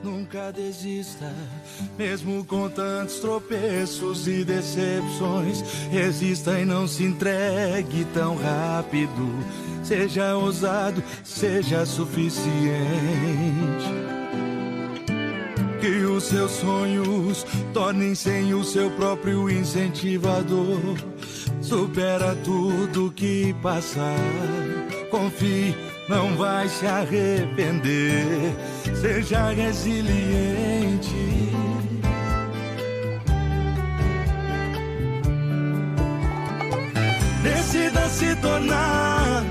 Nunca desista, mesmo com tantos tropeços e decepções. Resista e não se entregue tão rápido. Seja ousado, seja suficiente. Que os seus sonhos tornem-se o seu próprio incentivador. Supera tudo que passar. Confie, não vai se arrepender. Seja resiliente. Decida se tornar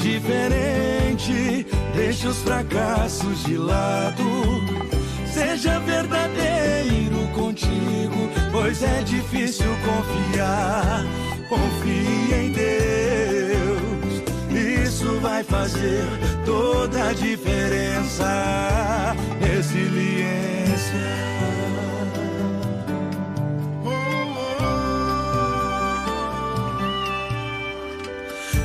diferente. Deixe os fracassos de lado. Seja verdadeiro contigo, pois é difícil confiar. Confie em Deus, isso vai fazer toda a diferença. Resiliência.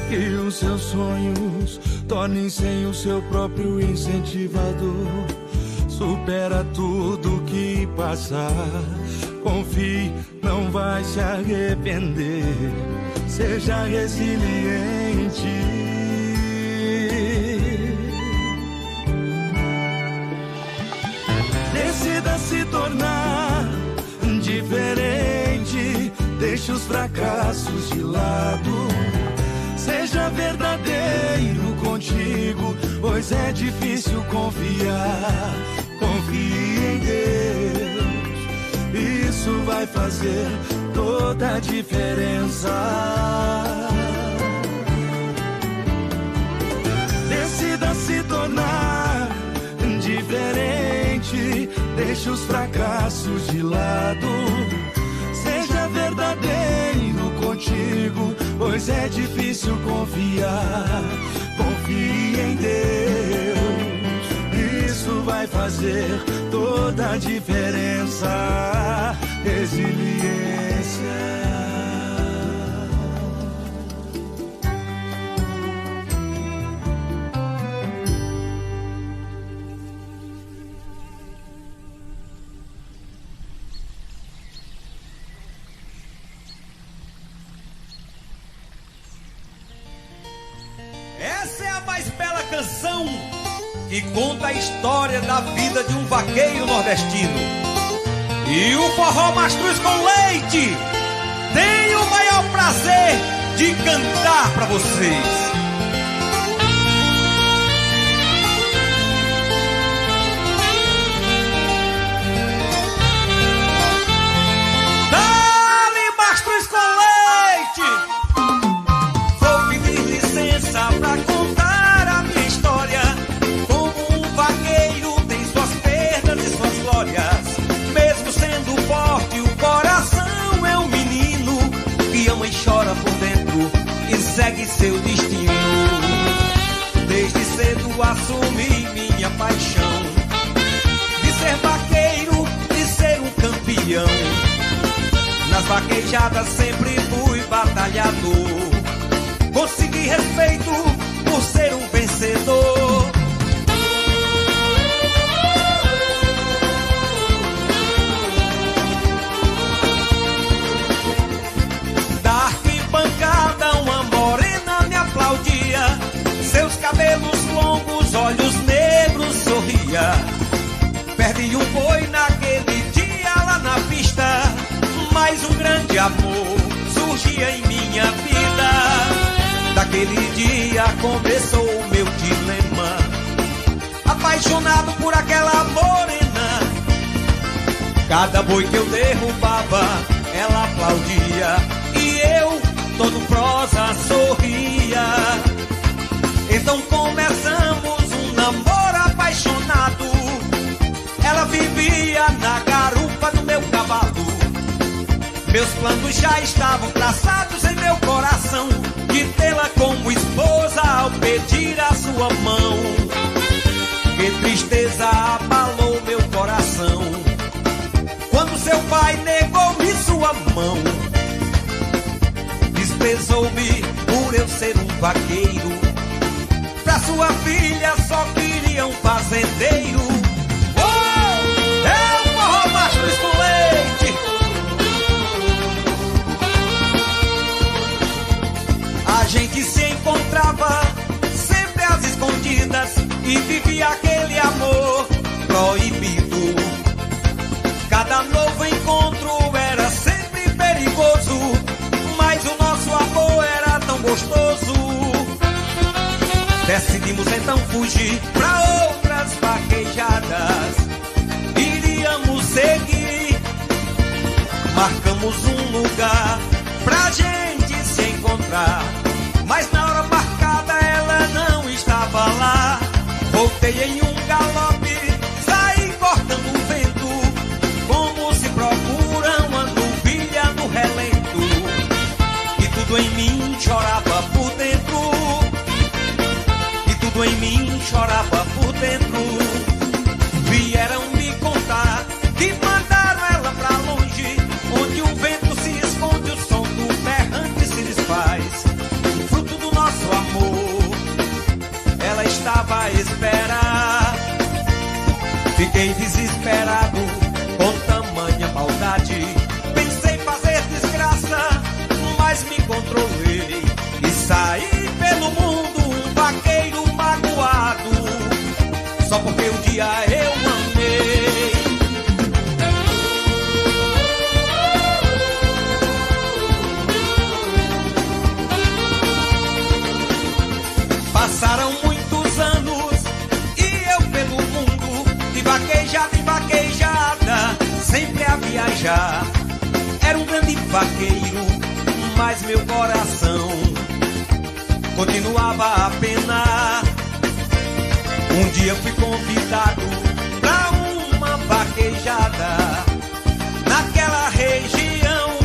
Que os seus sonhos tornem-se o seu próprio incentivador. Supera tudo que passar. Confie, não vai se arrepender. Seja resiliente. Decida se tornar diferente. Deixe os fracassos de lado. Seja verdadeiro contigo, pois é difícil confiar. Confie em Deus, isso vai fazer toda a diferença. Decida se tornar diferente. Deixe os fracassos de lado. Seja verdadeiro contigo, pois é difícil confiar. Confie em Deus, isso vai fazer toda a diferença. Resiliência. Essa é a mais bela canção que conta a história da vida de um vaqueiro nordestino. E o Forró Mastruz com Leite tem o maior prazer de cantar pra vocês. Dale Mastruz com Leite! Vou pedir licença pra contar a minha história. Como um vaqueiro tem suas perdas e suas glórias. Mesmo sendo forte, o coração é um menino que ama e chora por dentro e segue seu destino. Desde cedo assumi minha paixão de ser vaqueiro e ser um campeão. Nas vaquejadas sempre fui batalhador. Consegui respeito por ser um vencedor. Da arquibancada uma morena me aplaudia. Seus cabelos longos, olhos negros, sorria. Perdi um boi naquele dia lá na pista, mas um grande amor surgia em minha vida. Daquele dia começou o meu dilema. Apaixonado por aquela morena, cada boi que eu derrubava, ela aplaudia. E eu, todo prosa, sorria. Então começamos um namoro apaixonado. Ela vivia na garupa do meu cavalo. Meus planos já estavam traçados em meu coração, de tê-la como esposa ao pedir a sua mão. Que tristeza abalou meu coração quando seu pai negou-me sua mão. Desprezou-me por eu ser um vaqueiro. Pra sua filha só queria um fazendeiro. Oh! e vivia aquele amor proibido. Cada novo encontro era sempre perigoso, mas o nosso amor era tão gostoso. Decidimos então fugir pra outras vaquejadas. Iríamos seguir, marcamos um lugar pra gente se encontrar, mas na hora marcada ela não estava lá. Voltei em um galope, saí cortando o vento, como se procura uma nuvilha no relento. E tudo em mim chorava por dentro, e tudo em mim chorava por dentro. Vieram me contar que mandaram ela pra longe, onde o vento se esconde, o som do berrante se desfaz. Fruto do nosso amor, ela estava a esperar. Fiquei desesperado com tamanha maldade. Pensei fazer desgraça, mas me controlei e saí pelo mundo um vaqueiro magoado, só porque um dia eu amei. Passaram muitos anos e eu pelo mundo, de vaquejada em vaquejada, sempre a viajar. Era um grande vaqueiro, mas meu coração continuava a penar. Um dia eu fui convidado pra uma vaquejada naquela região.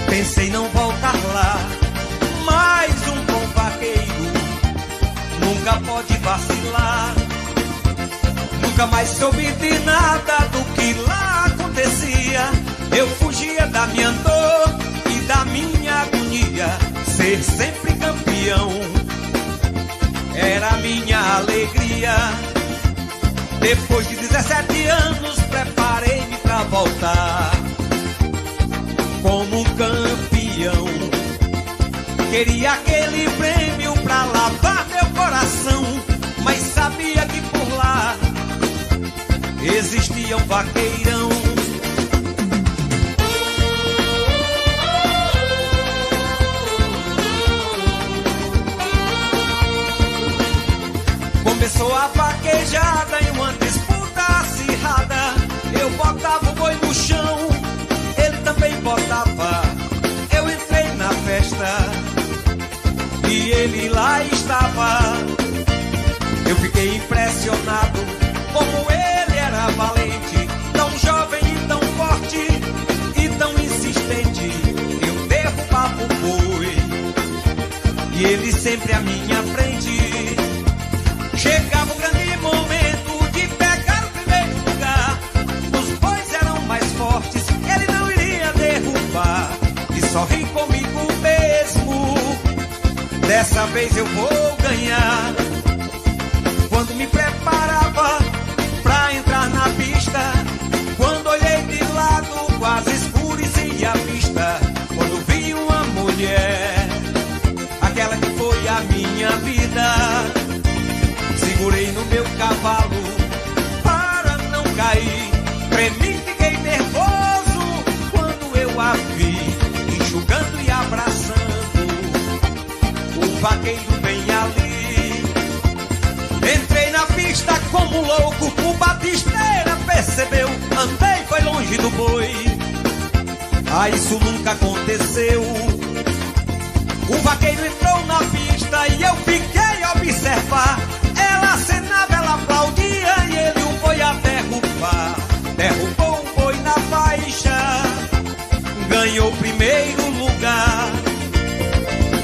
Pensei não voltar lá, mas um bom vaqueiro nunca pode vacilar. Nunca mais soube de nada do que lá acontecia. Eu fugia da minha dor e da minha agonia. Ser sempre campeão era a minha alegria. Depois de 17 anos preparei-me pra voltar como um campeão. Queria aquele prêmio pra lavar meu coração, mas sabia que por lá existia um vaqueirão. Começou a vaquejada em uma disputa acirrada. Eu botava o boi no chão, ele também botava. Eu entrei na festa e ele lá estava. Eu fiquei impressionado como ele era valente, tão jovem e tão forte e tão insistente. Eu derrubava o boi e ele sempre à minha frente. Chegava o grande momento de pegar o primeiro lugar. Os bois eram mais fortes, ele não iria derrubar. E sorri comigo mesmo, dessa vez eu vou ganhar. Quando me preparava pra entrar na pista, quando olhei de lado quase escurecia a vista. Quando vi uma mulher, aquela que foi a minha vida, segurei no meu cavalo para não cair. Tremi, fiquei nervoso quando eu a vi, enxugando e abraçando o vaqueiro bem ali. Entrei na pista como louco, o batisteira percebeu. Andei, foi longe do boi, ah, isso nunca aconteceu. O vaqueiro entrou na pista e eu fiquei a observar. Ela acenava, ela aplaudia e ele o foi a derrubar. Derrubou o boi na faixa, ganhou o primeiro lugar.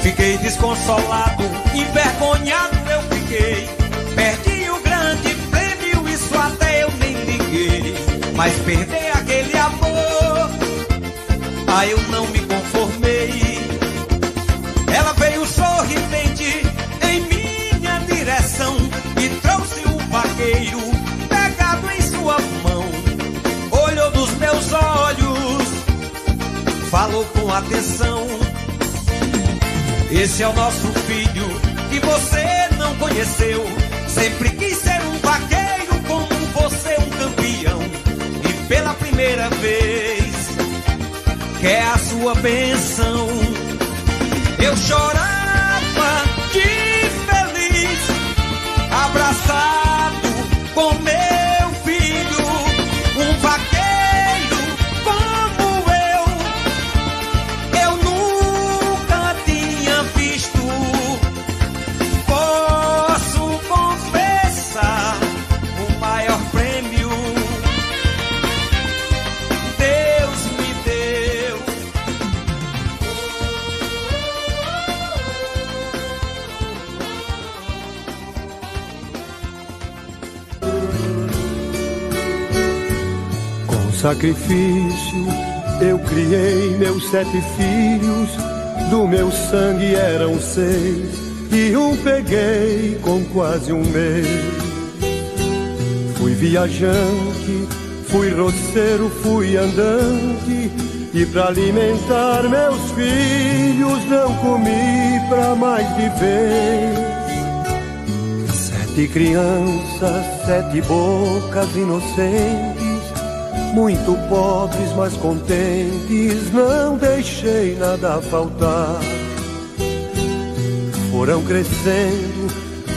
Fiquei desconsolado, envergonhado eu fiquei. Perdi o grande prêmio, isso até eu nem liguei. Mas perder aquele amor, ah, eu não me conformei. Ela veio sorridente em minha direção e trouxe o vaqueiro pegado em sua mão. Olhou nos meus olhos, falou com atenção. Esse é o nosso filho que você não conheceu. Sempre quis ser um vaqueiro como você, um campeão. E pela primeira vez quer a sua bênção. Eu chorava de feliz, abraçado com meu filho, um vaqueiro como eu nunca tinha visto. Posso confessar, o maior prêmio Deus me deu. Com sacrifício eu criei meus 7 filhos, do meu sangue eram 6, e um peguei com quase um mês. Fui viajante, fui roceiro, fui andante, e pra alimentar meus filhos não comi pra mais viver. 7 crianças, 7 bocas inocentes, muito pobres, mas contentes, não deixei nada faltar. Foram crescendo,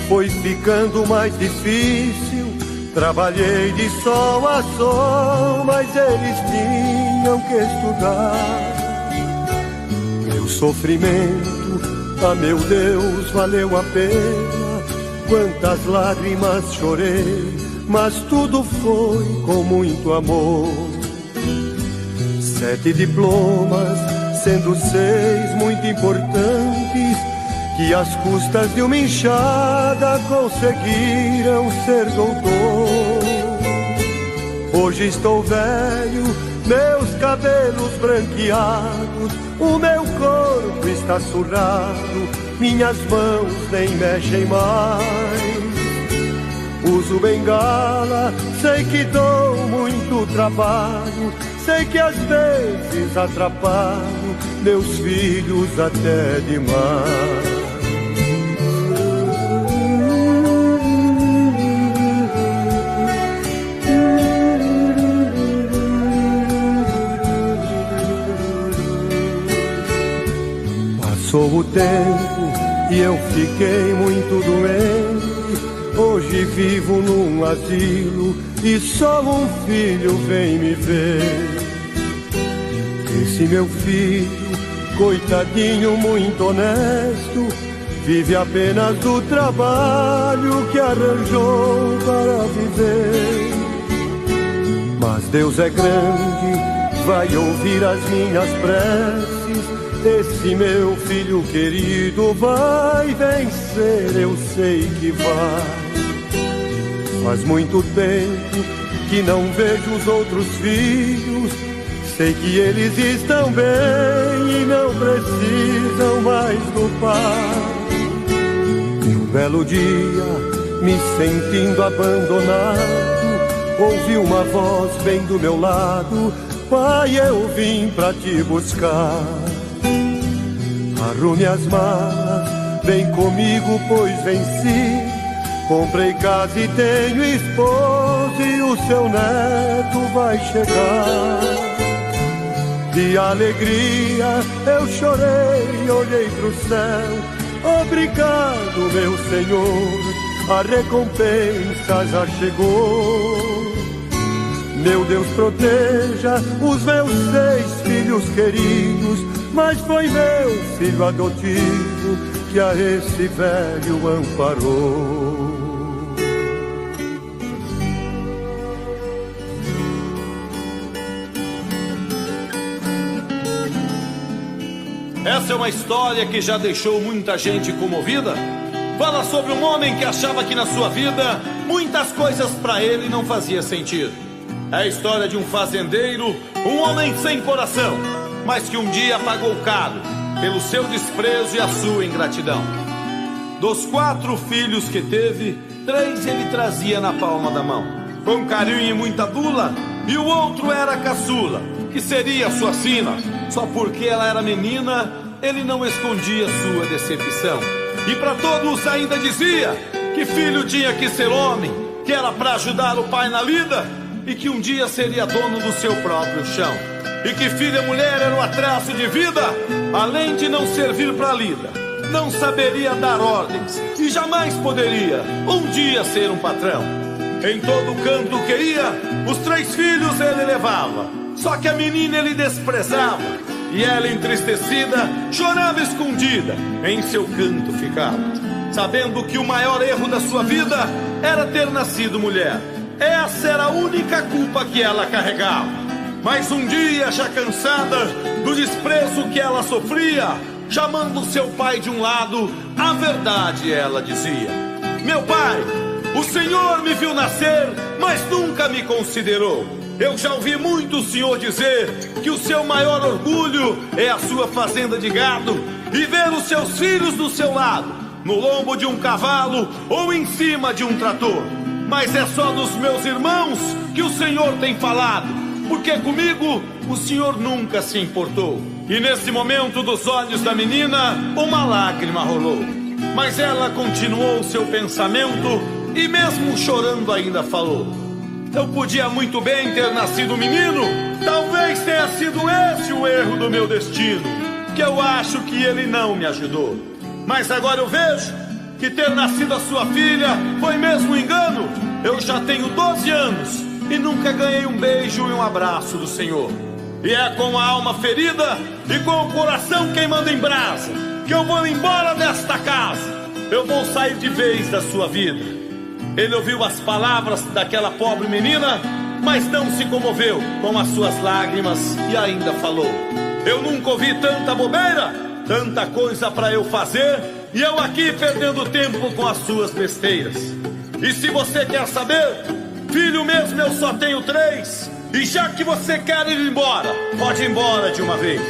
foi ficando mais difícil, trabalhei de sol a sol, mas eles tinham que estudar. Meu sofrimento, ah meu Deus, valeu a pena. Quantas lágrimas chorei, mas tudo foi com muito amor. 7 diplomas, sendo 6 muito importantes, que às custas de uma enxada conseguiram ser doutor. Hoje estou velho, meus cabelos branqueados, o meu corpo está surrado, minhas mãos nem mexem mais. Uso bengala, sei que dou muito trabalho, sei que às vezes atrapalho meus filhos até demais. Passou o tempo e eu fiquei muito doente. Hoje vivo num asilo e só um filho vem me ver. Esse meu filho, coitadinho, muito honesto, vive apenas do trabalho que arranjou para viver. Mas Deus é grande, vai ouvir as minhas preces. Esse meu filho querido vai vencer, eu sei que vai. Faz muito tempo que não vejo os outros filhos, sei que eles estão bem e não precisam mais do pai. E um belo dia, me sentindo abandonado, ouvi uma voz bem do meu lado: pai, eu vim pra te buscar. Arrume as malas, vem comigo, pois venci. Comprei casa e tenho esposa e o seu neto vai chegar. De alegria eu chorei, olhei pro céu. Obrigado, meu Senhor, a recompensa já chegou. Meu Deus, proteja os meus 6 filhos queridos, mas foi meu filho adotivo que a esse velho amparou. Essa é uma história que já deixou muita gente comovida. Fala sobre um homem que achava que na sua vida muitas coisas pra ele não fazia sentido. É a história de um fazendeiro, um homem sem coração, mas que um dia pagou caro pelo seu desprezo e a sua ingratidão. Dos 4 filhos que teve, 3 ele trazia na palma da mão, com carinho e muita bula, e o outro era a caçula, que seria sua sina. Só porque ela era menina, ele não escondia sua decepção. E para todos ainda dizia: que filho tinha que ser homem, que era para ajudar o pai na lida e que um dia seria dono do seu próprio chão. E que filha mulher era o atraso de vida, além de não servir para a lida, não saberia dar ordens e jamais poderia um dia ser um patrão. Em todo canto que ia, os 3 filhos ele levava, só que a menina ele desprezava, e ela entristecida chorava escondida, em seu canto ficava, sabendo que o maior erro da sua vida era ter nascido mulher. Essa era a única culpa que ela carregava. Mas um dia, já cansada do desprezo que ela sofria, chamando seu pai de um lado, a verdade ela dizia: meu pai, o senhor me viu nascer, mas nunca me considerou. Eu já ouvi muito o senhor dizer que o seu maior orgulho é a sua fazenda de gado e ver os seus filhos do seu lado, no lombo de um cavalo ou em cima de um trator. Mas é só dos meus irmãos que o senhor tem falado, porque comigo o senhor nunca se importou. E nesse momento dos olhos da menina uma lágrima rolou, mas ela continuou seu pensamento e mesmo chorando ainda falou: eu podia muito bem ter nascido menino, talvez tenha sido esse o erro do meu destino, que eu acho que ele não me ajudou. Mas agora eu vejo que ter nascido a sua filha foi mesmo um engano. Eu já tenho 12 anos e nunca ganhei um beijo e um abraço do senhor. E é com a alma ferida e com o coração queimando em brasa que eu vou embora desta casa. Eu vou sair de vez da sua vida. Ele ouviu as palavras daquela pobre menina, mas não se comoveu com as suas lágrimas e ainda falou: eu nunca ouvi tanta bobeira, tanta coisa para eu fazer, e eu aqui perdendo tempo com as suas besteiras. E se você quer saber, filho mesmo eu só tenho 3, e já que você quer ir embora, pode ir embora de uma vez.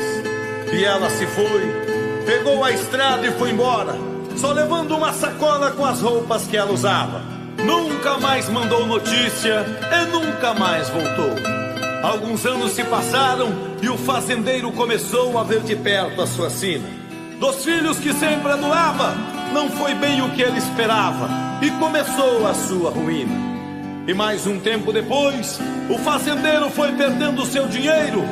E ela se foi, pegou a estrada e foi embora, só levando uma sacola com as roupas que ela usava. Nunca mais mandou notícia e nunca mais voltou. Alguns anos se passaram e o fazendeiro começou a ver de perto a sua sina. Dos filhos que sempre adulava, não foi bem o que ele esperava e começou a sua ruína. E mais um tempo depois, o fazendeiro foi perdendo seu dinheiro,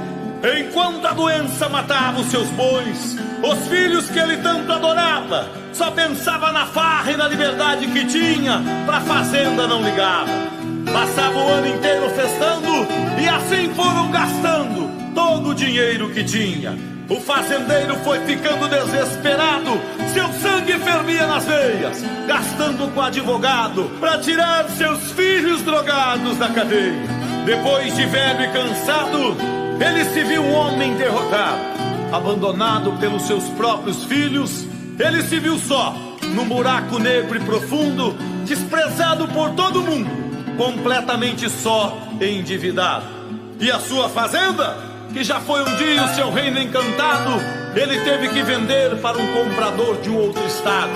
enquanto a doença matava os seus bois. Os filhos que ele tanto adorava só pensava na farra e na liberdade que tinha, pra fazenda não ligava. Passava o ano inteiro festando e assim foram gastando todo o dinheiro que tinha. O fazendeiro foi ficando desesperado, seu sangue fervia nas veias, gastando com advogado pra tirar seus filhos drogados da cadeia. Depois de velho e cansado, ele se viu um homem derrotado, abandonado pelos seus próprios filhos. Ele se viu só, num buraco negro e profundo, desprezado por todo mundo, completamente só e endividado. E a sua fazenda, que já foi um dia o seu reino encantado, ele teve que vender para um comprador de um outro estado,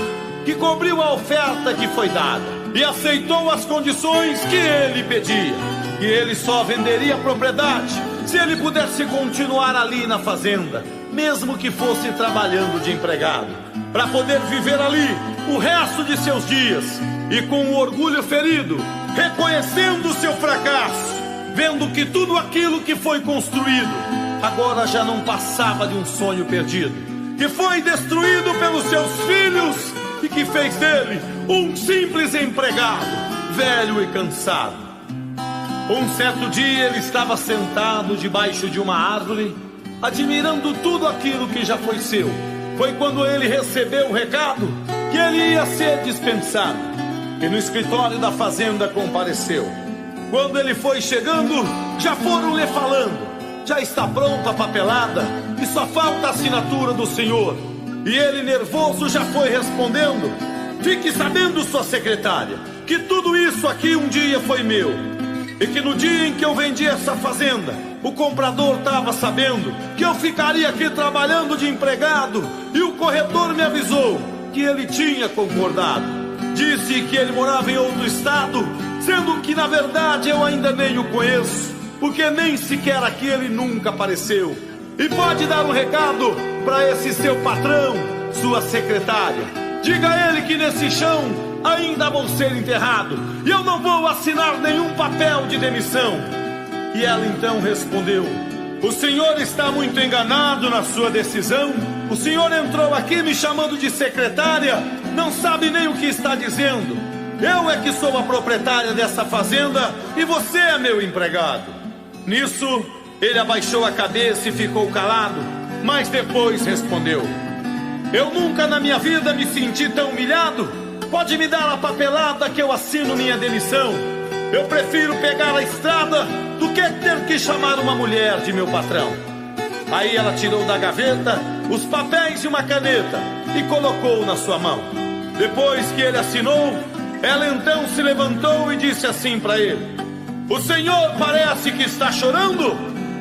que cobriu a oferta que foi dada e aceitou as condições que ele pedia. E ele só venderia a propriedade se ele pudesse continuar ali na fazenda, mesmo que fosse trabalhando de empregado, para poder viver ali o resto de seus dias. E com o orgulho ferido, reconhecendo o seu fracasso, vendo que tudo aquilo que foi construído agora já não passava de um sonho perdido, que foi destruído pelos seus filhos e que fez dele um simples empregado, velho e cansado. Um certo dia ele estava sentado debaixo de uma árvore, admirando tudo aquilo que já foi seu. Foi quando ele recebeu o recado que ele ia ser dispensado, e no escritório da fazenda compareceu. Quando ele foi chegando, já foram lhe falando: já está pronta a papelada e só falta a assinatura do senhor. E ele, nervoso, já foi respondendo: fique sabendo, sua secretária, que tudo isso aqui um dia foi meu, e que no dia em que eu vendi essa fazenda, o comprador estava sabendo que eu ficaria aqui trabalhando de empregado, e o corretor me avisou que ele tinha concordado. Disse que ele morava em outro estado, sendo que na verdade eu ainda nem o conheço, porque nem sequer aqui ele nunca apareceu. E pode dar um recado para esse seu patrão, sua secretária, Diga a ele que nesse chão ainda vou ser enterrado, e eu não vou assinar nenhum papel de demissão. E ela então respondeu: o senhor está muito enganado na sua decisão. O senhor entrou aqui me chamando de secretária, não sabe nem o que está dizendo. Eu é que sou a proprietária dessa fazenda e você é meu empregado. Nisso, ele abaixou a cabeça e ficou calado, mas depois respondeu: eu nunca na minha vida me senti tão humilhado. Pode me dar a papelada que eu assino minha demissão. Eu prefiro pegar a estrada do que ter que chamar uma mulher de meu patrão. Aí ela tirou da gaveta os papéis e uma caneta e colocou na sua mão. Depois que ele assinou, ela então se levantou e disse assim para ele: o senhor parece que está chorando.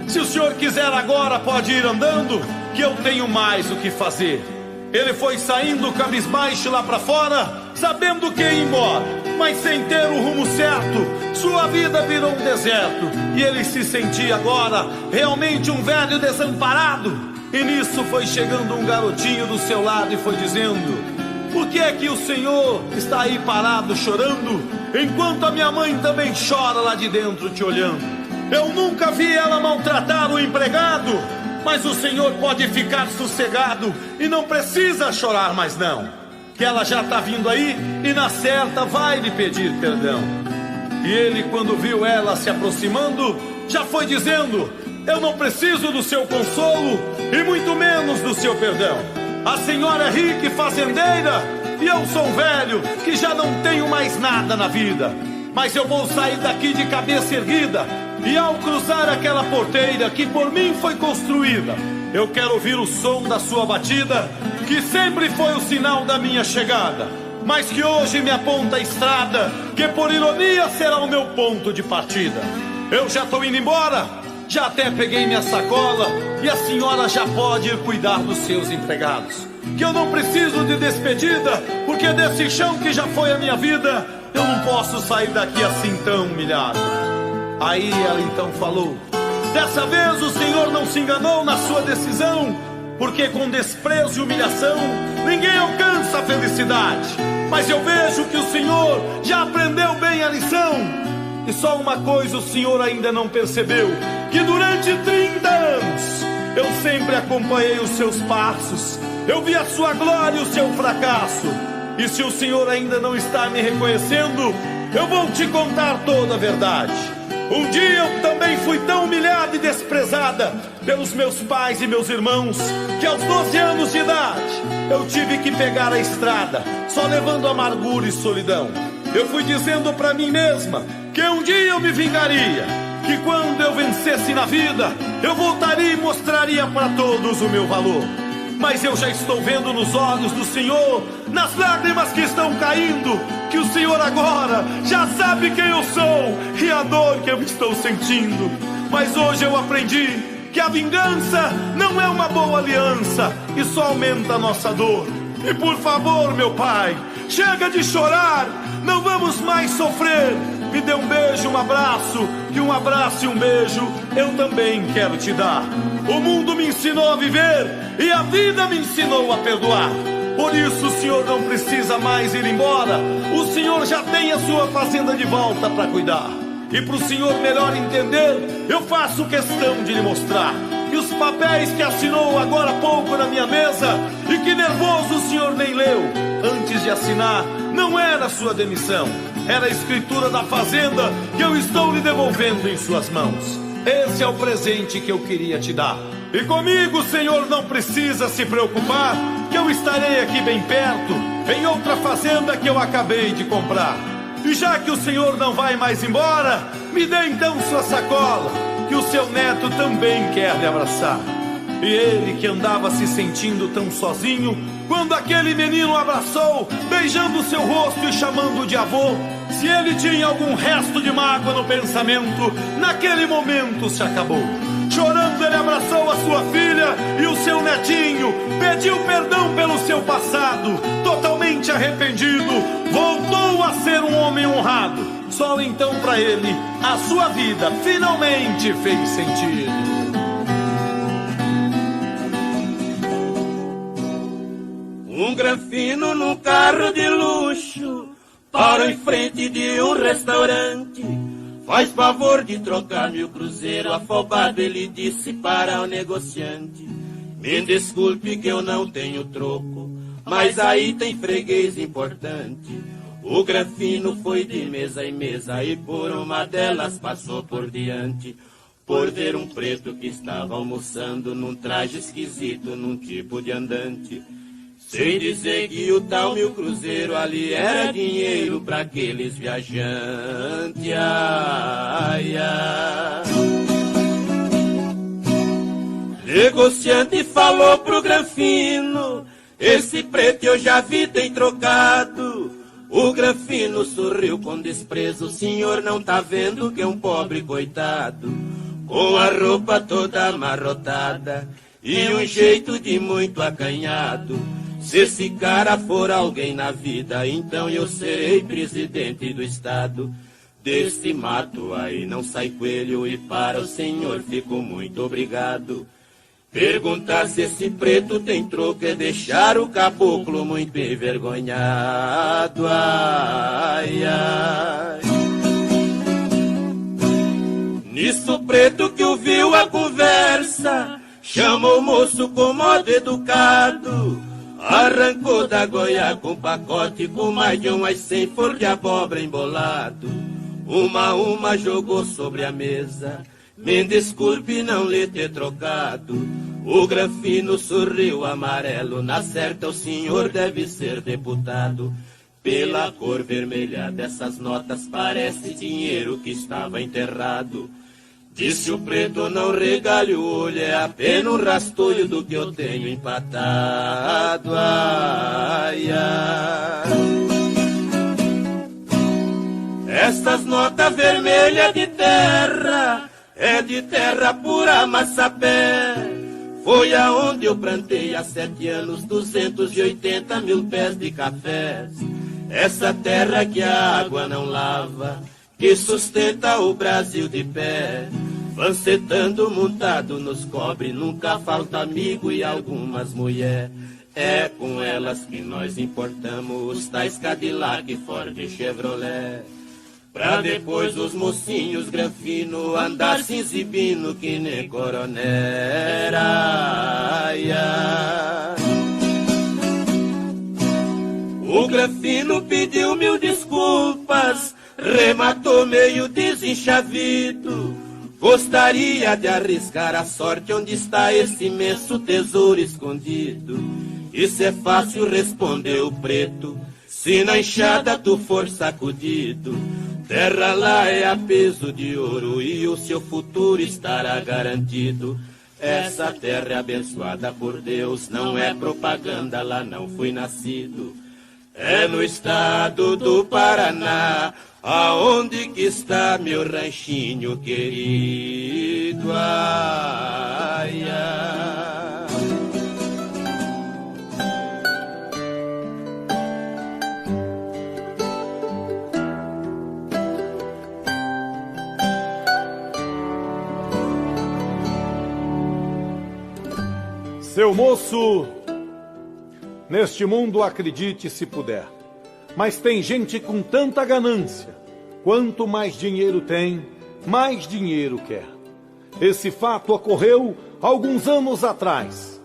Se o senhor quiser agora pode ir andando, que eu tenho mais o que fazer. Ele foi saindo cabisbaixo lá para fora, sabendo que ia embora, mas sem ter o rumo certo. Sua vida virou um deserto e ele se sentia agora realmente um velho desamparado. E nisso foi chegando um garotinho do seu lado e foi dizendo: por que é que o senhor está aí parado chorando, enquanto a minha mãe também chora lá de dentro te olhando? Eu nunca vi ela maltratar o empregado, mas o senhor pode ficar sossegado e não precisa chorar mais não, que ela já está vindo aí e na certa vai lhe pedir perdão. E ele, quando viu ela se aproximando, já foi dizendo: eu não preciso do seu consolo e muito menos do seu perdão. A senhora é rica e fazendeira e eu sou um velho que já não tenho mais nada na vida. Mas eu vou sair daqui de cabeça erguida, e ao cruzar aquela porteira que por mim foi construída, eu quero ouvir o som da sua batida, que sempre foi o sinal da minha chegada, mas que hoje me aponta a estrada, que por ironia será o meu ponto de partida. Eu já estou indo embora, já até peguei minha sacola, e a senhora já pode ir cuidar dos seus empregados. Que eu não preciso de despedida, porque desse chão que já foi a minha vida, eu não posso sair daqui assim tão humilhado. Aí ela então falou: dessa vez o senhor não se enganou na sua decisão, porque com desprezo e humilhação ninguém alcança a felicidade. Mas eu vejo que o senhor já aprendeu bem a lição. E só uma coisa o senhor ainda não percebeu: que durante 30 anos eu sempre acompanhei os seus passos. Eu vi a sua glória e o seu fracasso. E se o senhor ainda não está me reconhecendo, eu vou te contar toda a verdade. Um dia eu também fui tão humilhada e desprezada pelos meus pais e meus irmãos, que aos 12 anos de idade eu tive que pegar a estrada, só levando amargura e solidão. Eu fui dizendo pra mim mesma que um dia eu me vingaria, que quando eu vencesse na vida, eu voltaria e mostraria para todos o meu valor. Mas eu já estou vendo nos olhos do Senhor, nas lágrimas que estão caindo, que o Senhor agora já sabe quem eu sou e a dor que eu estou sentindo. Mas hoje eu aprendi que a vingança não é uma boa aliança e só aumenta a nossa dor. E por favor, meu pai, chega de chorar, não vamos mais sofrer. Me dê um beijo, um abraço, que um abraço e um beijo eu também quero te dar. O mundo me ensinou a viver e a vida me ensinou a perdoar. Por isso o senhor não precisa mais ir embora, o senhor já tem a sua fazenda de volta para cuidar. E para o senhor melhor entender, eu faço questão de lhe mostrar que os papéis que assinou agora há pouco na minha mesa, e que nervoso o senhor nem leu, antes de assinar, não era sua demissão, era a escritura da fazenda que eu estou lhe devolvendo em suas mãos. Esse é o presente que eu queria te dar. E comigo o senhor não precisa se preocupar, que eu estarei aqui bem perto, em outra fazenda que eu acabei de comprar. E já que o senhor não vai mais embora, me dê então sua sacola, que o seu neto também quer lhe abraçar. E ele, que andava se sentindo tão sozinho, quando aquele menino o abraçou, beijando seu rosto e chamando de avô, se ele tinha algum resto de mágoa no pensamento, naquele momento se acabou. Chorando ele abraçou a sua filha e o seu netinho, pediu perdão pelo seu passado, totalmente arrependido, voltou a ser um homem honrado. Só então para ele a sua vida finalmente fez sentido. Um granfino num carro de luxo parou em frente de um restaurante. Faz favor de trocar meu cruzeiro. Afobado ele disse para o negociante: me desculpe que eu não tenho troco, mas aí tem freguês importante. O granfino foi de mesa em mesa e por uma delas passou por diante, por ver um preto que estava almoçando num traje esquisito, num tipo de andante. Sem dizer que o tal meu cruzeiro ali era dinheiro pra aqueles viajantes. Ai, ai. Negociante falou pro granfino: esse preto eu já vi, tem trocado. O granfino sorriu com desprezo: o senhor não tá vendo que é um pobre coitado, com a roupa toda amarrotada e um jeito de muito acanhado. Se esse cara for alguém na vida, então eu serei presidente do estado. Desse mato aí não sai coelho e para o senhor fico muito obrigado. Perguntar se esse preto tem troco é deixar o caboclo muito envergonhado. Ai, ai. Nisso o preto que ouviu a conversa chamou o moço com modo educado, arrancou da goia com pacote com mais de umas 100 flor de abóbora embolado. Uma a uma jogou sobre a mesa: me desculpe não lhe ter trocado. O granfino sorriu amarelo: na certa o senhor deve ser deputado. Pela cor vermelha dessas notas parece dinheiro que estava enterrado. Disse o preto: não regalhe o olho, é apenas um rastilho do que eu tenho empatado. Ai, ai. Essas notas vermelhas de terra é de terra pura massapé. Foi aonde eu plantei há 7 anos 280 mil pés de cafés. Essa terra que a água não lava, que sustenta o Brasil de pé. Fancetando montado nos cobre, nunca falta amigo e algumas mulher. É com elas que nós importamos os tais Cadillac, Ford e Chevrolet. Pra depois os mocinhos granfino andar se exibindo que nem coronel. Ai, ai. O granfino pediu 1000 desculpas, rematou meio desenchavido. Gostaria de arriscar a sorte onde está esse imenso tesouro escondido. Isso é fácil, respondeu o preto, se na enxada tu for sacudido. Terra lá é a peso de ouro e o seu futuro estará garantido. Essa terra é abençoada por Deus, não é propaganda, lá não fui nascido. É no estado do Paraná, aonde que está meu ranchinho querido. Ai, ai. Seu moço, neste mundo acredite se puder, mas tem gente com tanta ganância. Quanto mais dinheiro tem, mais dinheiro quer. Esse fato ocorreu alguns anos atrás,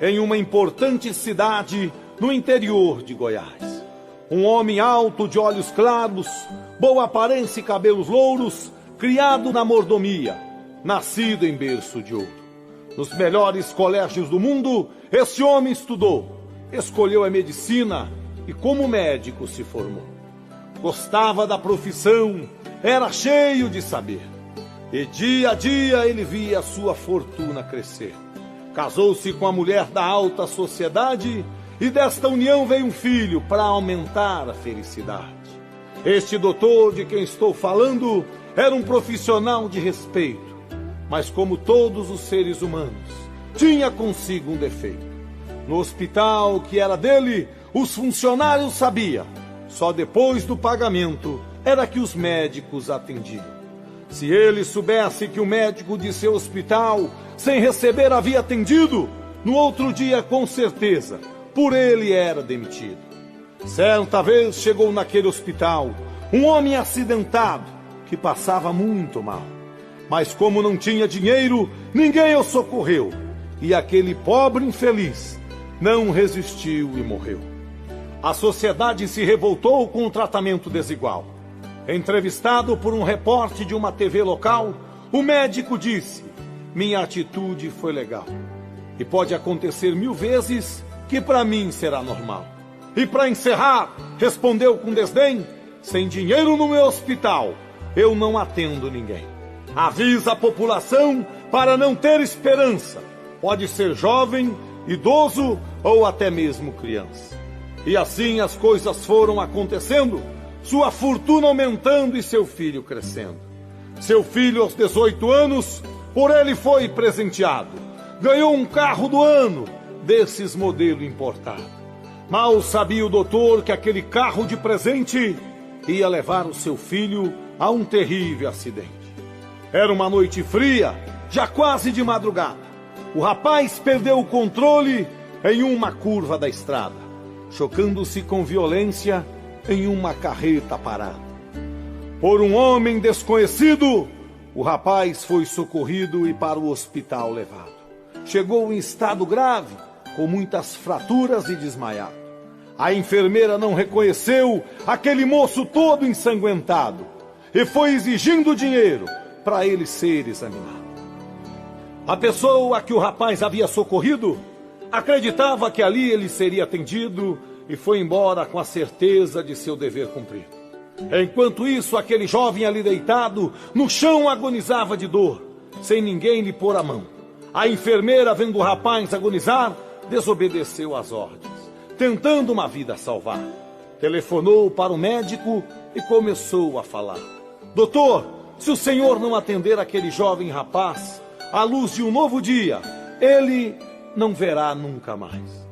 em uma importante cidade no interior de Goiás. Um homem alto, de olhos claros, boa aparência e cabelos louros, criado na mordomia, nascido em berço de ouro. Nos melhores colégios do mundo, esse homem estudou, escolheu a medicina e como médico se formou. Gostava da profissão, era cheio de saber. E dia a dia ele via a sua fortuna crescer. Casou-se com a mulher da alta sociedade e desta união veio um filho para aumentar a felicidade. Este doutor de quem estou falando era um profissional de respeito, mas como todos os seres humanos, tinha consigo um defeito. No hospital que era dele, os funcionários sabiam. Só depois do pagamento era que os médicos atendiam. Se ele soubesse que o médico de seu hospital, sem receber, havia atendido, no outro dia, com certeza, por ele era demitido. Certa vez chegou naquele hospital um homem acidentado que passava muito mal. Mas como não tinha dinheiro, ninguém o socorreu. E aquele pobre infeliz não resistiu e morreu. A sociedade se revoltou com o tratamento desigual. Entrevistado por um repórter de uma TV local, o médico disse: minha atitude foi legal. E pode acontecer 1000 vezes que para mim será normal. E para encerrar, respondeu com desdém: sem dinheiro no meu hospital, eu não atendo ninguém. Avisa a população para não ter esperança. Pode ser jovem, idoso ou até mesmo criança. E assim as coisas foram acontecendo, sua fortuna aumentando e seu filho crescendo. Seu filho, aos 18 anos, por ele foi presenteado. Ganhou um carro do ano, desses modelo importado. Mal sabia o doutor que aquele carro de presente ia levar o seu filho a um terrível acidente. Era uma noite fria, já quase de madrugada. O rapaz perdeu o controle em uma curva da estrada, chocando-se com violência em uma carreta parada. Por um homem desconhecido, o rapaz foi socorrido e para o hospital levado. Chegou em estado grave, com muitas fraturas e desmaiado. A enfermeira não reconheceu aquele moço todo ensanguentado e foi exigindo dinheiro para ele ser examinado. A pessoa que o rapaz havia socorrido acreditava que ali ele seria atendido e foi embora com a certeza de seu dever cumprido. Enquanto isso, aquele jovem ali deitado no chão agonizava de dor, sem ninguém lhe pôr a mão. A enfermeira, vendo o rapaz agonizar, desobedeceu às ordens, tentando uma vida salvar. Telefonou para o médico e começou a falar: doutor, se o senhor não atender aquele jovem rapaz, à luz de um novo dia, ele não verá nunca mais.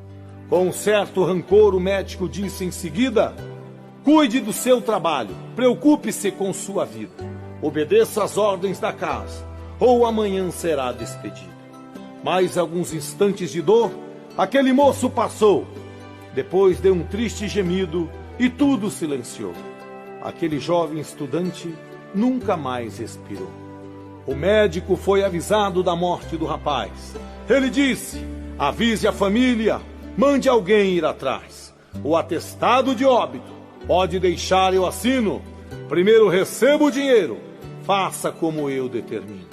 Com um certo rancor, o médico disse em seguida: cuide do seu trabalho, preocupe-se com sua vida, obedeça às ordens da casa, ou amanhã será despedido. Mais alguns instantes de dor, aquele moço passou. Depois deu um triste gemido e tudo silenciou. Aquele jovem estudante nunca mais respirou. O médico foi avisado da morte do rapaz. Ele disse: avise a família, mande alguém ir atrás. O atestado de óbito pode deixar, eu assino. Primeiro receba o dinheiro, faça como eu determino.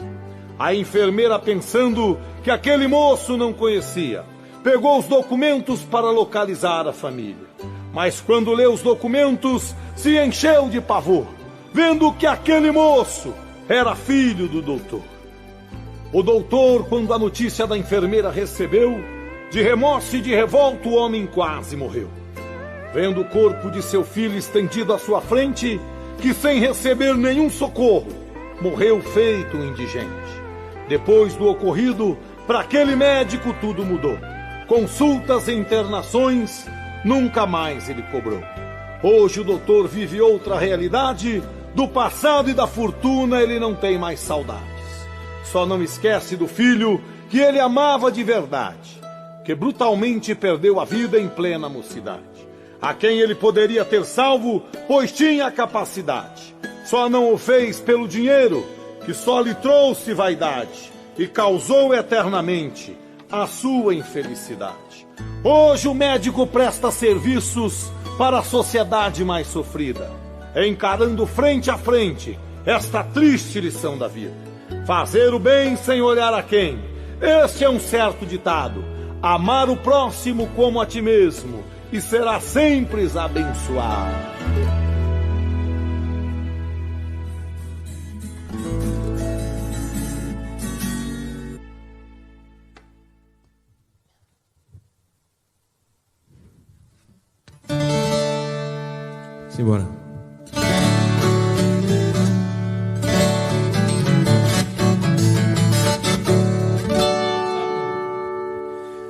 A enfermeira, pensando que aquele moço não conhecia, pegou os documentos para localizar a família. Mas quando leu os documentos, se encheu de pavor, vendo que aquele moço era filho do doutor. O doutor, quando a notícia da enfermeira recebeu, de remorso e de revolta, o homem quase morreu. Vendo o corpo de seu filho estendido à sua frente, que sem receber nenhum socorro, morreu feito um indigente. Depois do ocorrido, para aquele médico tudo mudou. Consultas e internações, nunca mais ele cobrou. Hoje o doutor vive outra realidade. Do passado e da fortuna ele não tem mais saudades. Só não esquece do filho que ele amava de verdade, que brutalmente perdeu a vida em plena mocidade. A quem ele poderia ter salvo, pois tinha a capacidade. Só não o fez pelo dinheiro, que só lhe trouxe vaidade e causou eternamente a sua infelicidade. Hoje o médico presta serviços para a sociedade mais sofrida, encarando frente a frente esta triste lição da vida. Fazer o bem sem olhar a quem. Este é um certo ditado. Amar o próximo como a ti mesmo, e será sempre abençoado. Simbora.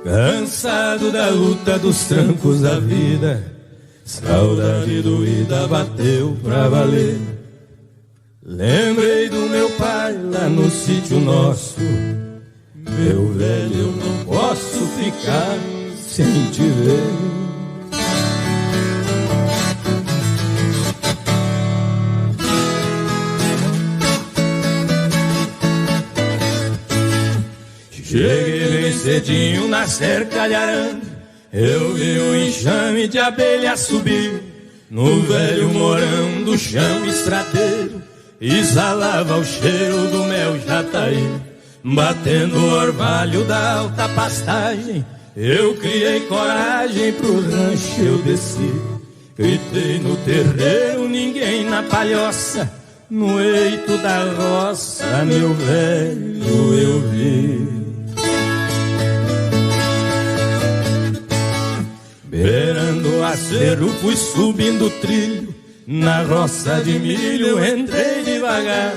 Cansado da luta dos trancos da vida, saudade doída bateu pra valer. Lembrei do meu pai lá no sítio nosso. Meu velho, eu não posso ficar sem te ver. Cheguei bem cedinho na cerca de arame, eu vi o enxame de abelha subir. No velho morão do chão estradeiro, exalava o cheiro do mel jataí. Batendo o orvalho da alta pastagem, eu criei coragem, pro rancho eu desci. Gritei no terreiro, ninguém na palhoça, no eito da roça, meu velho, eu vi. Beirando o acero, fui subindo o trilho, na roça de milho entrei devagar.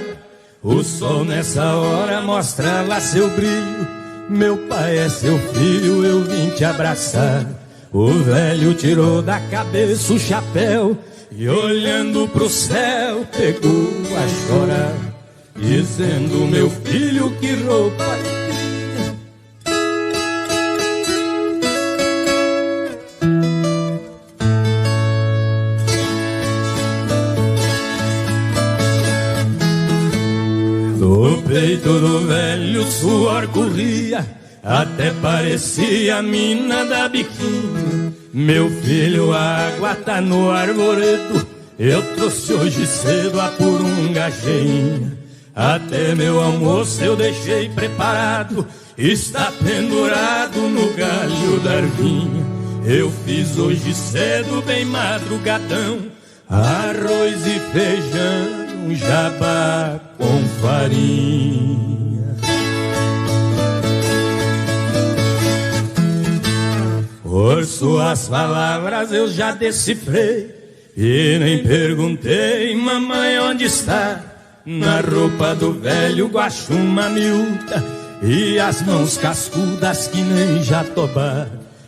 O sol nessa hora mostrava seu brilho, meu pai é seu filho, eu vim te abraçar. O velho tirou da cabeça o chapéu e olhando pro céu pegou a chorar, dizendo: meu filho, que roupa no peito do velho suor corria, até parecia a mina da biquinha. Meu filho, a água tá no arvoredo, eu trouxe hoje cedo a purungacheinha. Até meu almoço eu deixei preparado, está pendurado no galho da ervinha. Eu fiz hoje cedo, bem madrugadão, arroz e feijão, jabá com farinha. Por suas palavras eu já decifrei e nem perguntei: mamãe, onde está? Na roupa do velho guaxuma miúda e as mãos cascudas que nem jatobá.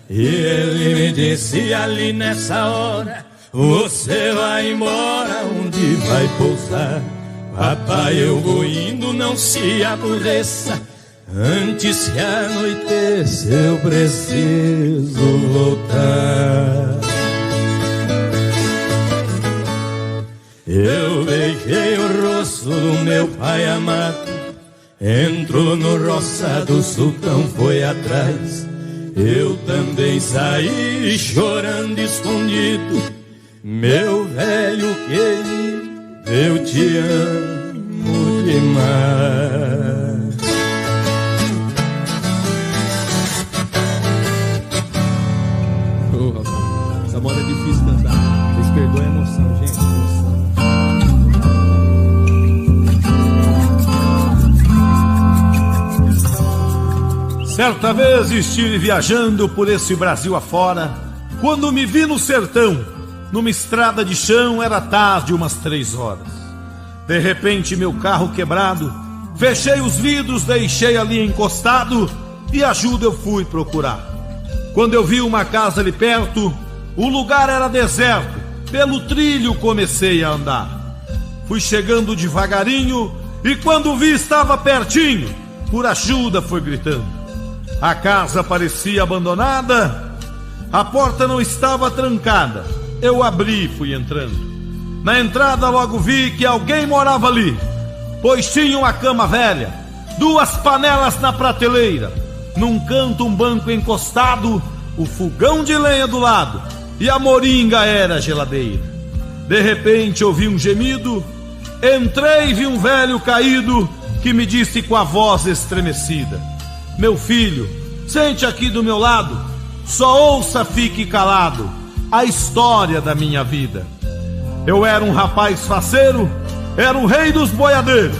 E ele me disse ali nessa hora: você vai embora, onde vai pousar? Papai, eu vou indo, não se aborreça, antes que anoiteça eu preciso voltar. Eu beijei o rosto do meu pai amado, entrou no roçado, o sultão foi atrás. Eu também saí chorando escondido, meu velho querido, eu te amo demais. Essa moda é difícil cantar. Vocês perdoem a emoção, gente. Certa vez estive viajando por esse Brasil afora, quando me vi no sertão, numa estrada de chão, era tarde, umas 3 horas. De repente meu carro quebrado, fechei os vidros, deixei ali encostado e ajuda eu fui procurar. Quando eu vi uma casa ali perto, o lugar era deserto, pelo trilho comecei a andar. Fui chegando devagarinho e quando vi estava pertinho, por ajuda foi gritando. A casa parecia abandonada, a porta não estava trancada. Eu abri e fui entrando. Na entrada logo vi que alguém morava ali, pois tinha uma cama velha, 2 panelas na prateleira, num canto um banco encostado, o fogão de lenha do lado e a moringa era a geladeira. De repente ouvi um gemido, entrei e vi um velho caído que me disse com a voz estremecida: meu filho, sente aqui do meu lado, só ouça, fique calado, a história da minha vida. Eu era um rapaz faceiro, era o rei dos boiadeiros,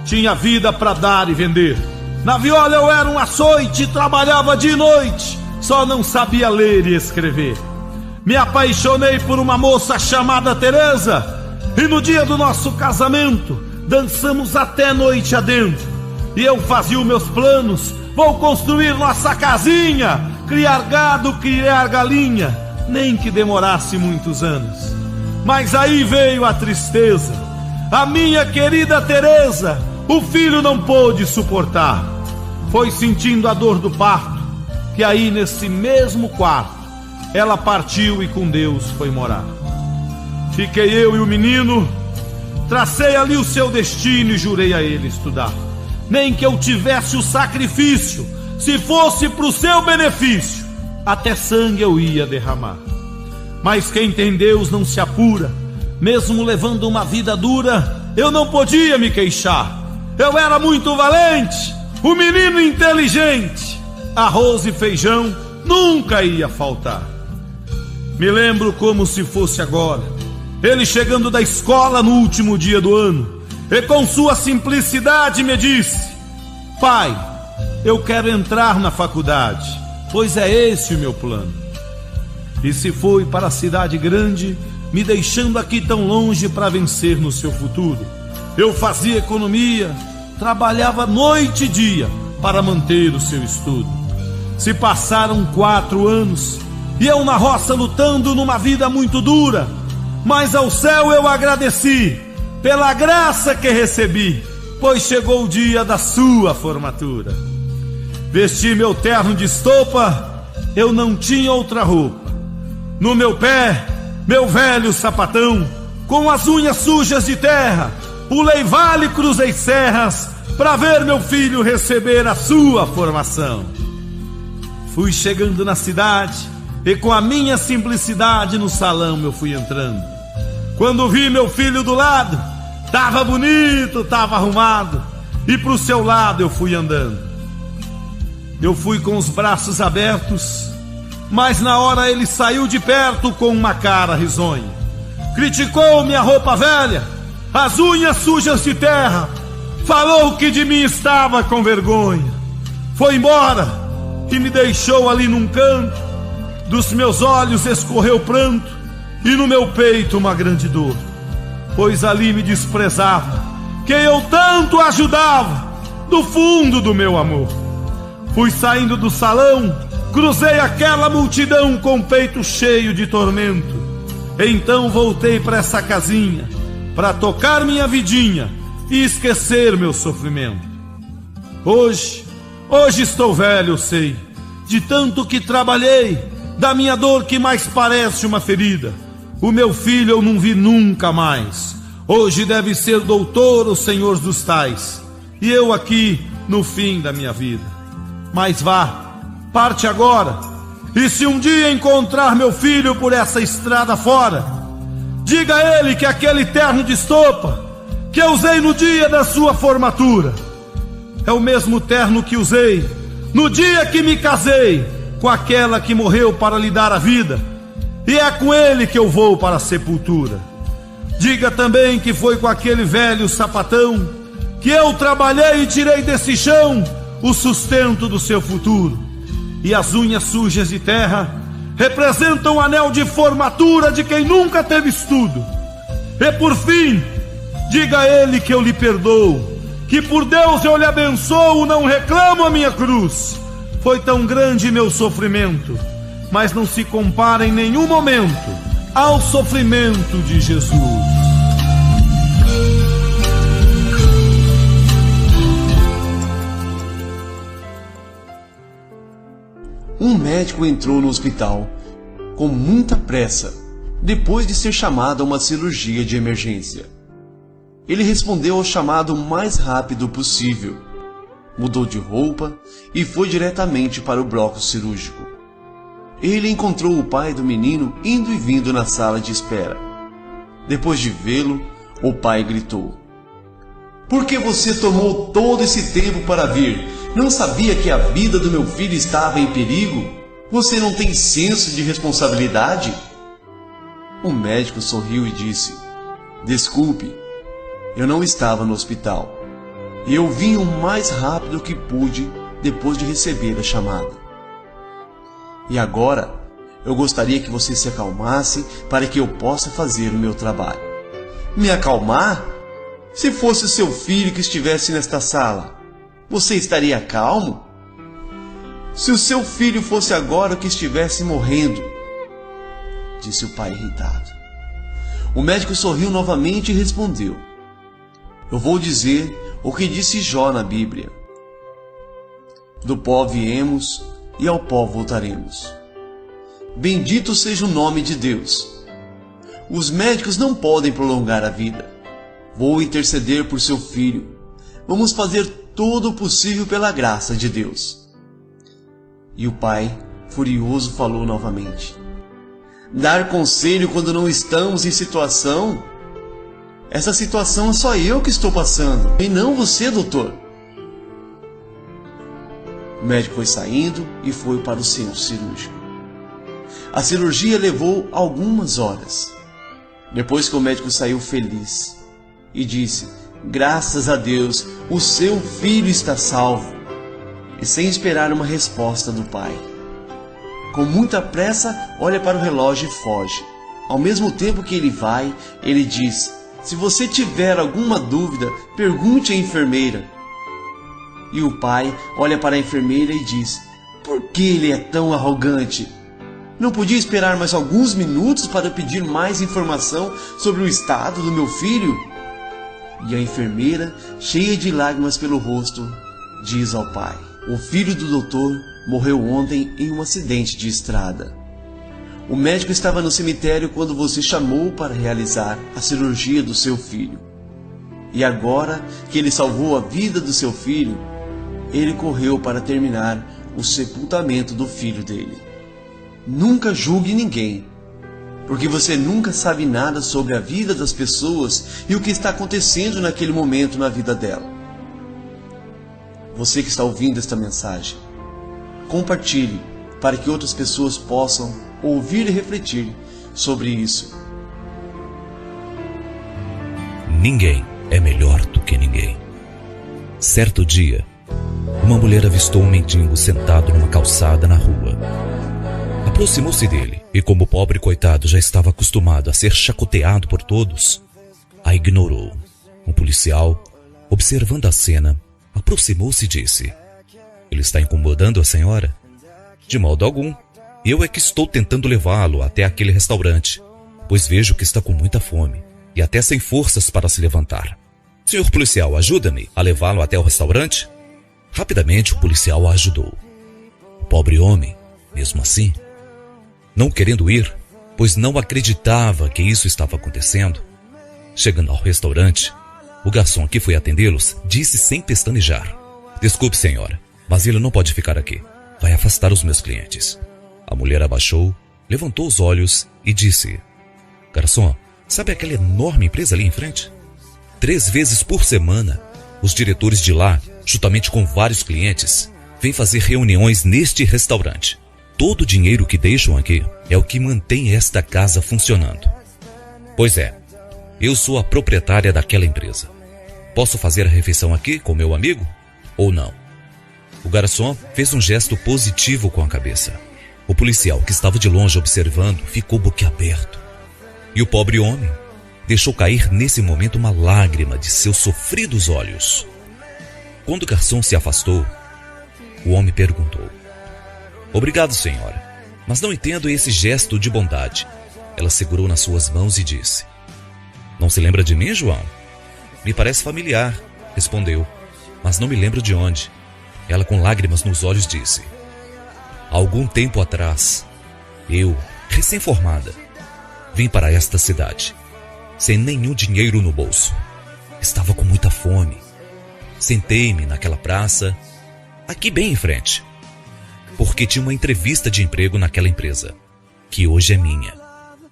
tinha vida pra dar e vender. Na viola eu era um açoite, trabalhava de noite, só não sabia ler e escrever. Me apaixonei por uma moça chamada Teresa, e no dia do nosso casamento dançamos até noite adentro. E eu fazia os meus planos: vou construir nossa casinha, criar gado, criar galinha, nem que demorasse muitos anos. Mas aí veio a tristeza, a minha querida Teresa, o filho não pôde suportar. Foi sentindo a dor do parto, que aí nesse mesmo quarto ela partiu e com Deus foi morar. Fiquei eu e o menino, tracei ali o seu destino e jurei a ele estudar. Nem que eu tivesse o sacrifício, se fosse pro seu benefício, até sangue eu ia derramar. Mas quem tem Deus não se apura, mesmo levando uma vida dura, eu não podia me queixar. Eu era muito valente, um menino inteligente, arroz e feijão nunca ia faltar. Me lembro como se fosse agora, ele chegando da escola no último dia do ano, e com sua simplicidade me disse: pai, eu quero entrar na faculdade, pois é esse o meu plano. E se foi para a cidade grande, me deixando aqui tão longe para vencer no seu futuro. Eu fazia economia, trabalhava noite e dia para manter o seu estudo. Se passaram 4 anos, e eu na roça lutando numa vida muito dura, mas ao céu eu agradeci pela graça que recebi, pois chegou o dia da sua formatura. Vesti meu terno de estopa, eu não tinha outra roupa. No meu pé, meu velho sapatão, com as unhas sujas de terra, pulei vale e cruzei serras, para ver meu filho receber a sua formação. Fui chegando na cidade, e com a minha simplicidade no salão eu fui entrando. Quando vi meu filho do lado, tava bonito, tava arrumado, e pro seu lado eu fui andando. Eu fui com os braços abertos, mas na hora ele saiu de perto com uma cara risonha. Criticou minha roupa velha, as unhas sujas de terra, falou que de mim estava com vergonha. Foi embora e me deixou ali num canto. Dos meus olhos escorreu pranto e no meu peito uma grande dor, pois ali me desprezava quem eu tanto ajudava do fundo do meu amor. Fui saindo do salão, cruzei aquela multidão com o peito cheio de tormento. Então voltei para essa casinha, para tocar minha vidinha e esquecer meu sofrimento. Hoje estou velho, eu sei, de tanto que trabalhei, da minha dor que mais parece uma ferida. O meu filho eu não vi nunca mais. Hoje deve ser doutor ou senhor dos tais, e eu aqui no fim da minha vida. Mas vá, parte agora, e se um dia encontrar meu filho por essa estrada fora, diga a ele que aquele terno de estopa que eu usei no dia da sua formatura é o mesmo terno que usei no dia que me casei com aquela que morreu para lhe dar a vida, e é com ele que eu vou para a sepultura. Diga também que foi com aquele velho sapatão que eu trabalhei e tirei desse chão o sustento do seu futuro. E as unhas sujas de terra representam o anel de formatura de quem nunca teve estudo. E por fim, diga a ele que eu lhe perdoo, que por Deus eu lhe abençoo, não reclamo a minha cruz. Foi tão grande meu sofrimento, mas não se compara em nenhum momento ao sofrimento de Jesus. Um médico entrou no hospital com muita pressa, depois de ser chamado a uma cirurgia de emergência. Ele respondeu ao chamado o mais rápido possível, mudou de roupa e foi diretamente para o bloco cirúrgico. Ele encontrou o pai do menino indo e vindo na sala de espera. Depois de vê-lo, o pai gritou: "Por que você tomou todo esse tempo para vir? Não sabia que a vida do meu filho estava em perigo? Você não tem senso de responsabilidade?" O médico sorriu e disse: "Desculpe, eu não estava no hospital. Eu vim o mais rápido que pude depois de receber a chamada. E agora, eu gostaria que você se acalmasse para que eu possa fazer o meu trabalho." "Me acalmar? Se fosse o seu filho que estivesse nesta sala, você estaria calmo? Se o seu filho fosse agora o que estivesse morrendo," disse o pai irritado. O médico sorriu novamente e respondeu: "Eu vou dizer o que disse Jó na Bíblia. Do pó viemos e ao pó voltaremos. Bendito seja o nome de Deus. Os médicos não podem prolongar a vida. Vou interceder por seu filho. Vamos fazer todo o possível pela graça de Deus. E o pai, furioso, falou novamente: dar conselho quando não estamos em situação? Essa situação é só eu que estou passando, e não você, doutor. O médico foi saindo e foi para o centro cirúrgico. A cirurgia levou algumas horas. Depois que o médico saiu feliz e disse: graças a Deus, o seu filho está salvo. E sem esperar uma resposta do pai, com muita pressa, olha para o relógio e foge. Ao mesmo tempo que ele vai, ele diz: se você tiver alguma dúvida, pergunte à enfermeira. E o pai olha para a enfermeira e diz: por que ele é tão arrogante? Não podia esperar mais alguns minutos para pedir mais informação sobre o estado do meu filho? E a enfermeira, cheia de lágrimas pelo rosto, diz ao pai: o filho do doutor morreu ontem em um acidente de estrada. O médico estava no cemitério quando você chamou para realizar a cirurgia do seu filho. E agora que ele salvou a vida do seu filho, ele correu para terminar o sepultamento do filho dele. Nunca julgue ninguém, porque você nunca sabe nada sobre a vida das pessoas e o que está acontecendo naquele momento na vida dela. Você que está ouvindo esta mensagem, compartilhe para que outras pessoas possam ouvir e refletir sobre isso. Ninguém é melhor do que ninguém. Certo dia, uma mulher avistou um mendigo sentado numa calçada na rua. Aproximou-se dele e, como o pobre coitado já estava acostumado a ser chacoteado por todos, a ignorou. Um policial, observando a cena, aproximou-se e disse: ele está incomodando a senhora? De modo algum. Eu é que estou tentando levá-lo até aquele restaurante, pois vejo que está com muita fome e até sem forças para se levantar. Senhor policial, ajuda-me a levá-lo até o restaurante? Rapidamente o policial a ajudou. O pobre homem, mesmo assim, não querendo ir, pois não acreditava que isso estava acontecendo, chegando ao restaurante, o garçom que foi atendê-los disse sem pestanejar: desculpe, senhora, mas ele não pode ficar aqui. Vai afastar os meus clientes. A mulher abaixou, levantou os olhos e disse: garçom, sabe aquela enorme empresa ali em frente? 3 vezes por semana, os diretores de lá, juntamente com vários clientes, vêm fazer reuniões neste restaurante. Todo o dinheiro que deixam aqui é o que mantém esta casa funcionando. Pois é, eu sou a proprietária daquela empresa. Posso fazer a refeição aqui com meu amigo ou não? O garçom fez um gesto positivo com a cabeça. O policial, que estava de longe observando, ficou boquiaberto. E o pobre homem deixou cair nesse momento uma lágrima de seus sofridos olhos. Quando o garçom se afastou, o homem perguntou: obrigado, senhora, mas não entendo esse gesto de bondade. Ela segurou nas suas mãos e disse: não se lembra de mim, João? Me parece familiar, respondeu, mas não me lembro de onde. Ela, com lágrimas nos olhos, disse: há algum tempo atrás, eu, recém-formada, vim para esta cidade, sem nenhum dinheiro no bolso. Estava com muita fome. Sentei-me naquela praça, aqui bem em frente, porque tinha uma entrevista de emprego naquela empresa, que hoje é minha.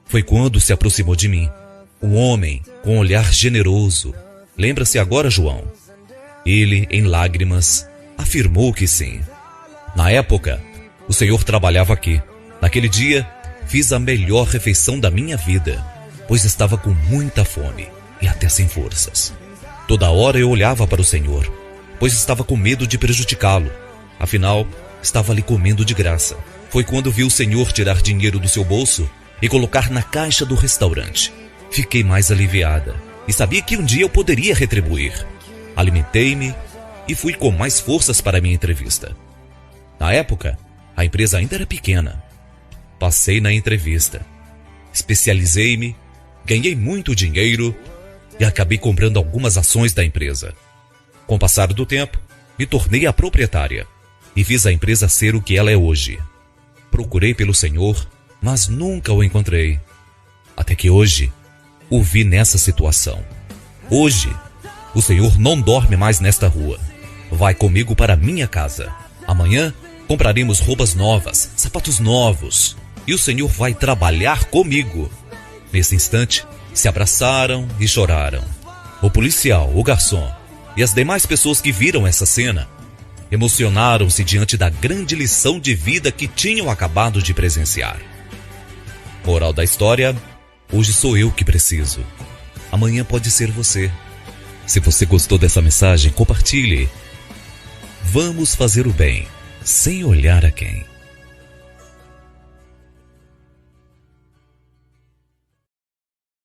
Foi quando se aproximou de mim um homem com um olhar generoso. Lembra-se agora, João? Ele, em lágrimas, afirmou que sim. Na época, o senhor trabalhava aqui. Naquele dia, fiz a melhor refeição da minha vida, pois estava com muita fome e até sem forças. Toda hora eu olhava para o senhor, pois estava com medo de prejudicá-lo. Afinal, estava ali comendo de graça. Foi quando vi o senhor tirar dinheiro do seu bolso e colocar na caixa do restaurante. Fiquei mais aliviada e sabia que um dia eu poderia retribuir. Alimentei-me e fui com mais forças para a minha entrevista. Na época, a empresa ainda era pequena. Passei na entrevista, especializei-me, ganhei muito dinheiro e acabei comprando algumas ações da empresa. Com o passar do tempo, me tornei a proprietária e fiz a empresa ser o que ela é hoje. Procurei pelo Senhor, mas nunca o encontrei. Até que hoje, o vi nessa situação. Hoje, o Senhor não dorme mais nesta rua. Vai comigo para minha casa. Amanhã, compraremos roupas novas, sapatos novos. E o Senhor vai trabalhar comigo. Nesse instante, se abraçaram e choraram. O policial, o garçom e as demais pessoas que viram essa cena emocionaram-se diante da grande lição de vida que tinham acabado de presenciar. Moral da história: hoje sou eu que preciso. Amanhã pode ser você. Se você gostou dessa mensagem, compartilhe. Vamos fazer o bem, sem olhar a quem.